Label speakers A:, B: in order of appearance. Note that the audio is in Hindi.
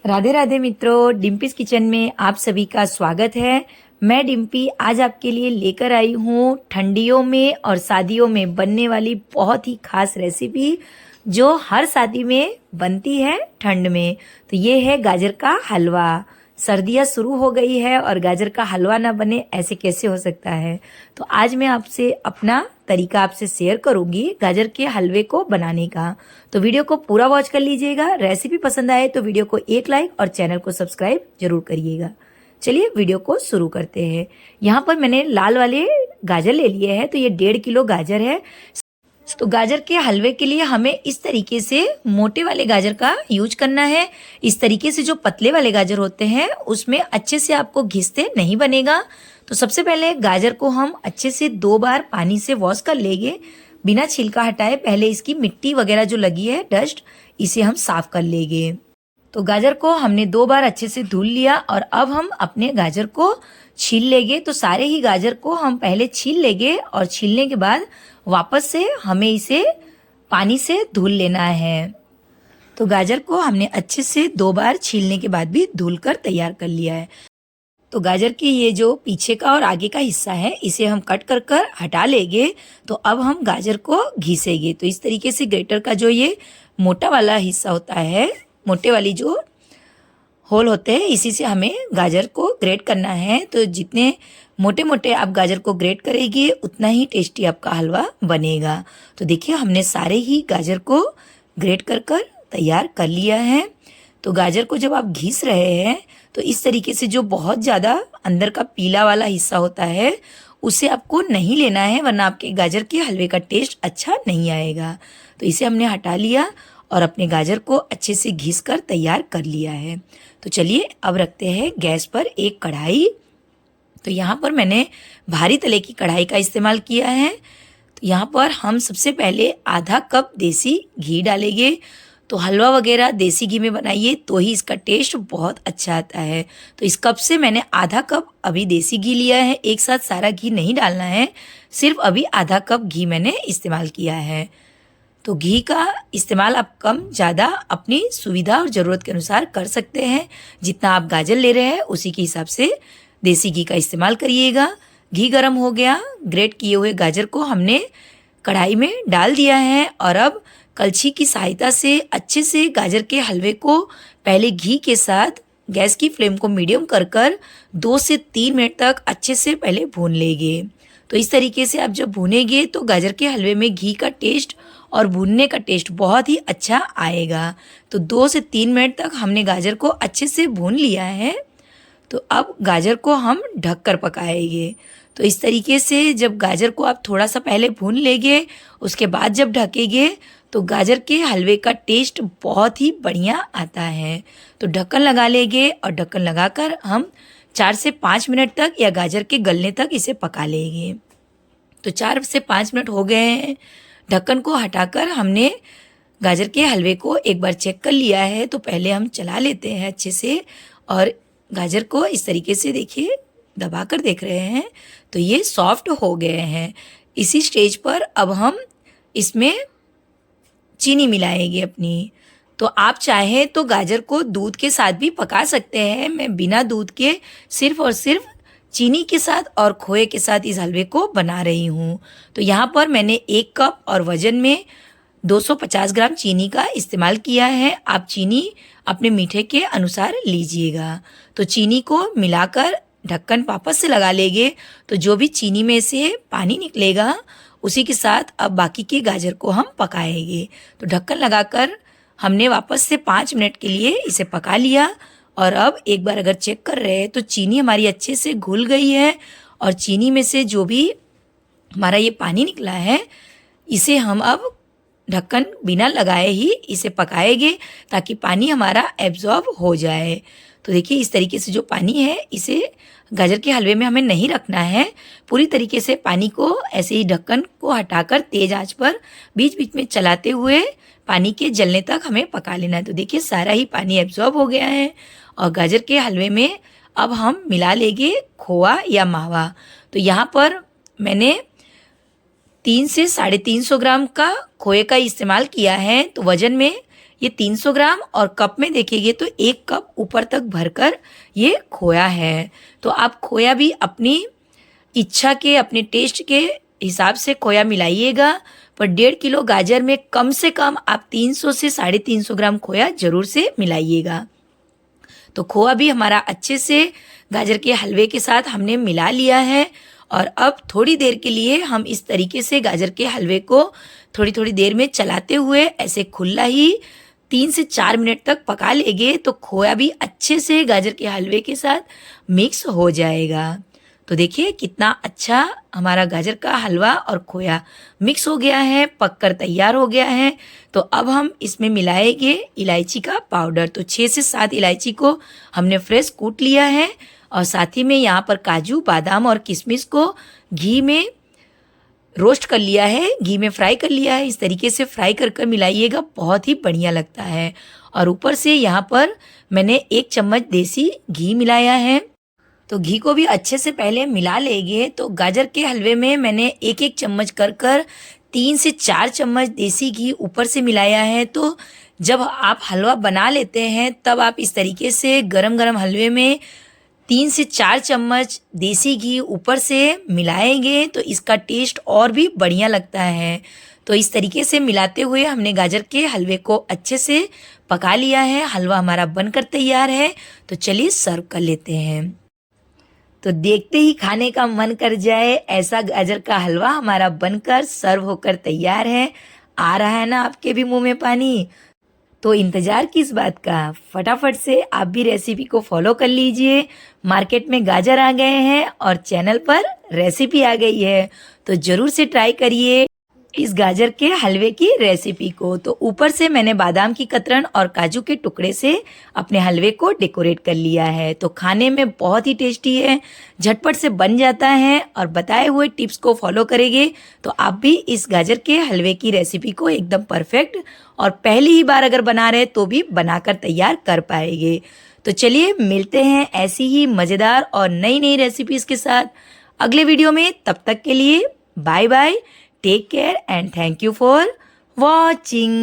A: राधे राधे मित्रों, डिम्पीज किचन में आप सभी का स्वागत है। मैं डिम्पी आज आपके लिए लेकर आई हूँ ठंडियों में और शादियों में बनने वाली बहुत ही खास रेसिपी जो हर शादी में बनती है ठंड में। तो ये है गाजर का हलवा। सर्दियाँ शुरू हो गई है और गाजर का हलवा ना बने ऐसे कैसे हो सकता है। तो आज मैं आपसे अपना तरीका आपसे शेयर करूंगी गाजर के हलवे को बनाने का। तो वीडियो को पूरा वॉच कर लीजिएगा। रेसिपी पसंद आए तो वीडियो को एक लाइक और चैनल को सब्सक्राइब जरूर करिएगा। चलिए वीडियो को शुरू करते हैं। यहाँ पर मैंने लाल वाले गाजर ले लिए हैं, तो ये 1.5 किलो गाजर है। तो गाजर के हलवे के लिए हमें इस तरीके से मोटे वाले गाजर का यूज करना है। इस तरीके से जो पतले वाले गाजर होते हैं उसमें अच्छे से आपको घिसते नहीं बनेगा। तो सबसे पहले गाजर को हम अच्छे से 2 बार पानी से वॉश कर लेंगे, बिना छिलका हटाए। पहले इसकी मिट्टी वगैरह जो लगी है, डस्ट, इसे हम साफ कर लेंगे। तो गाजर को हमने 2 बार अच्छे से धुल लिया और अब हम अपने गाजर को छील लेंगे। तो सारे ही गाजर को हम पहले छील लेंगे और छीलने के बाद वापस से हमें इसे पानी से धुल लेना है। तो गाजर को हमने अच्छे से 2 बार छीलने के बाद भी धुल कर तैयार कर लिया है। तो गाजर की ये जो पीछे का और आगे का हिस्सा है इसे हम कट कर कर हटा लेंगे। तो अब हम गाजर को घिसेंगे। तो इस तरीके से ग्रेटर का जो ये मोटा वाला हिस्सा होता है, मोटे वाली जो होल होते हैं, इसी से हमें गाजर को ग्रेट करना है। तो जितने मोटे मोटे आप गाजर को ग्रेट करेंगे उतना ही टेस्टी आपका हलवा बनेगा। तो देखिए हमने सारे ही गाजर को ग्रेट कर कर तैयार कर लिया है। तो गाजर को जब आप घिस रहे हैं तो इस तरीके से जो बहुत ज़्यादा अंदर का पीला वाला हिस्सा होता है उसे आपको नहीं लेना है, वरना आपके गाजर के हलवे का टेस्ट अच्छा नहीं आएगा। तो इसे हमने हटा लिया और अपने गाजर को अच्छे से घिस कर तैयार कर लिया है। तो चलिए अब रखते हैं गैस पर एक कढ़ाई। तो यहाँ पर मैंने भारी तले की कढ़ाई का इस्तेमाल किया है। तो यहाँ पर हम सबसे पहले आधा कप देसी घी डालेंगे। तो हलवा वगैरह देसी घी में बनाइए तो ही इसका टेस्ट बहुत अच्छा आता है। तो इस कप से मैंने आधा कप अभी देसी घी लिया है। एक साथ सारा घी नहीं डालना है, सिर्फ अभी आधा कप घी मैंने इस्तेमाल किया है। तो घी का इस्तेमाल आप कम ज़्यादा अपनी सुविधा और ज़रूरत के अनुसार कर सकते हैं। जितना आप गाजर ले रहे हैं उसी के हिसाब से देसी घी का इस्तेमाल करिएगा। घी गर्म हो गया, ग्रेट किए हुए गाजर को हमने कढ़ाई में डाल दिया है और अब कलछी की सहायता से अच्छे से गाजर के हलवे को पहले घी के साथ गैस की फ्लेम को मीडियम कर कर 2 से 3 मिनट तक अच्छे से पहले भून लेंगे। तो इस तरीके से आप जब भूनेंगे तो गाजर के हलवे में घी का टेस्ट और भूनने का टेस्ट बहुत ही अच्छा आएगा। तो 2 से 3 मिनट तक हमने गाजर को अच्छे से भून लिया है। तो अब गाजर को हम ढक कर पकाएंगे। तो इस तरीके से जब गाजर को आप थोड़ा सा पहले भून लेंगे, उसके बाद जब ढकेंगे तो गाजर के हलवे का टेस्ट बहुत ही बढ़िया आता है। तो ढक्कन लगा लेंगे और ढक्कन लगाकर हम 4 से 5 मिनट तक या गाजर के गलने तक इसे पका लेंगे। तो 4 से 5 मिनट हो गए हैं। ढक्कन को हटाकर हमने गाजर के हलवे को एक बार चेक कर लिया है। तो पहले हम चला लेते हैं अच्छे से और गाजर को इस तरीके से देखिए दबा कर देख रहे हैं तो ये सॉफ्ट हो गए हैं। इसी स्टेज पर अब हम इसमें चीनी मिलाएंगे अपनी। तो आप चाहें तो गाजर को दूध के साथ भी पका सकते हैं। मैं बिना दूध के सिर्फ और सिर्फ चीनी के साथ और खोए के साथ इस हलवे को बना रही हूँ। तो यहाँ पर मैंने 1 कप और वज़न में 250 ग्राम चीनी का इस्तेमाल किया है। आप चीनी अपने मीठे के अनुसार लीजिएगा। तो चीनी को मिलाकर ढक्कन वापस से लगा लेंगे। तो जो भी चीनी में से पानी निकलेगा उसी के साथ अब बाकी के गाजर को हम पकाएंगे। तो ढक्कन लगाकर हमने वापस से 5 मिनट के लिए इसे पका लिया और अब एक बार अगर चेक कर रहे हैं तो चीनी हमारी अच्छे से घुल गई है और चीनी में से जो भी हमारा ये पानी निकला है इसे हम अब ढक्कन बिना लगाए ही इसे पकाएंगे ताकि पानी हमारा एब्जॉर्ब हो जाए। तो देखिए इस तरीके से जो पानी है इसे गाजर के हलवे में हमें नहीं रखना है। पूरी तरीके से पानी को ऐसे ही ढक्कन को हटाकर तेज आंच पर बीच बीच में चलाते हुए पानी के जलने तक हमें पका लेना है। तो देखिए सारा ही पानी एब्जॉर्ब हो गया है और गाजर के हलवे में अब हम मिला लेंगे खोआ या मावा। तो यहाँ पर मैंने 300 से 350 ग्राम का खोए का इस्तेमाल किया है। तो वज़न में ये 300 ग्राम और कप में देखिए तो 1 कप ऊपर तक भरकर ये खोया है। तो आप खोया भी अपनी इच्छा के, अपने टेस्ट के हिसाब से खोया मिलाइएगा। पर 1.5 किलो गाजर में कम से कम आप 300 से 350 ग्राम खोया ज़रूर से मिलाइएगा। तो खोया भी हमारा अच्छे से गाजर के हलवे के साथ हमने मिला लिया है। और अब थोड़ी देर के लिए हम इस तरीके से गाजर के हलवे को थोड़ी थोड़ी देर में चलाते हुए ऐसे खुला ही 3 से 4 मिनट तक पका लेंगे तो खोया भी अच्छे से गाजर के हलवे के साथ मिक्स हो जाएगा। तो देखिए कितना अच्छा हमारा गाजर का हलवा और खोया मिक्स हो गया है, पककर तैयार हो गया है। तो अब हम इसमें मिलाएंगे इलायची का पाउडर। तो 6 से 7 इलायची को हमने फ्रेश कूट लिया है और साथ ही में यहाँ पर काजू, बादाम और किशमिश को घी में रोस्ट कर लिया है, घी में फ्राई कर लिया है। इस तरीके से फ्राई कर कर मिलाइएगा, बहुत ही बढ़िया लगता है। और ऊपर से यहाँ पर मैंने 1 चम्मच देसी घी मिलाया है। तो घी को भी अच्छे से पहले मिला लेंगे। तो गाजर के हलवे में मैंने 1-1 चम्मच कर 3 से 4 चम्मच देसी घी ऊपर से मिलाया है। तो जब आप हलवा बना लेते हैं तब आप इस तरीके से गरम गरम हलवे में 3 से 4 चम्मच देसी घी ऊपर से मिलाएंगे तो इसका टेस्ट और भी बढ़िया लगता है। तो इस तरीके से मिलाते हुए हमने गाजर के हलवे को अच्छे से पका लिया है। हलवा हमारा बनकर तैयार है। तो चलिए सर्व कर लेते हैं। तो देखते ही खाने का मन कर जाए ऐसा गाजर का हलवा हमारा बनकर सर्व होकर तैयार है। आ रहा है ना आपके भी मुंह में पानी? तो इंतज़ार किस बात का, फटाफट से आप भी रेसिपी को फॉलो कर लीजिए। मार्केट में गाजर आ गए हैं और चैनल पर रेसिपी आ गई है, तो ज़रूर से ट्राई करिए इस गाजर के हलवे की रेसिपी को। तो ऊपर से मैंने बादाम की कतरन और काजू के टुकड़े से अपने हलवे को डेकोरेट कर लिया है। तो खाने में बहुत ही टेस्टी है, झटपट से बन जाता है। और बताए हुए टिप्स को फॉलो करेंगे तो आप भी इस गाजर के हलवे की रेसिपी को एकदम परफेक्ट और पहली ही बार अगर बना रहे तो भी बनाकर तैयार कर पाएंगे। तो चलिए मिलते हैं ऐसी ही मज़ेदार और नई नई रेसिपीज़ के साथ अगले वीडियो में। तब तक के लिए bye bye, take care and thank you for watching.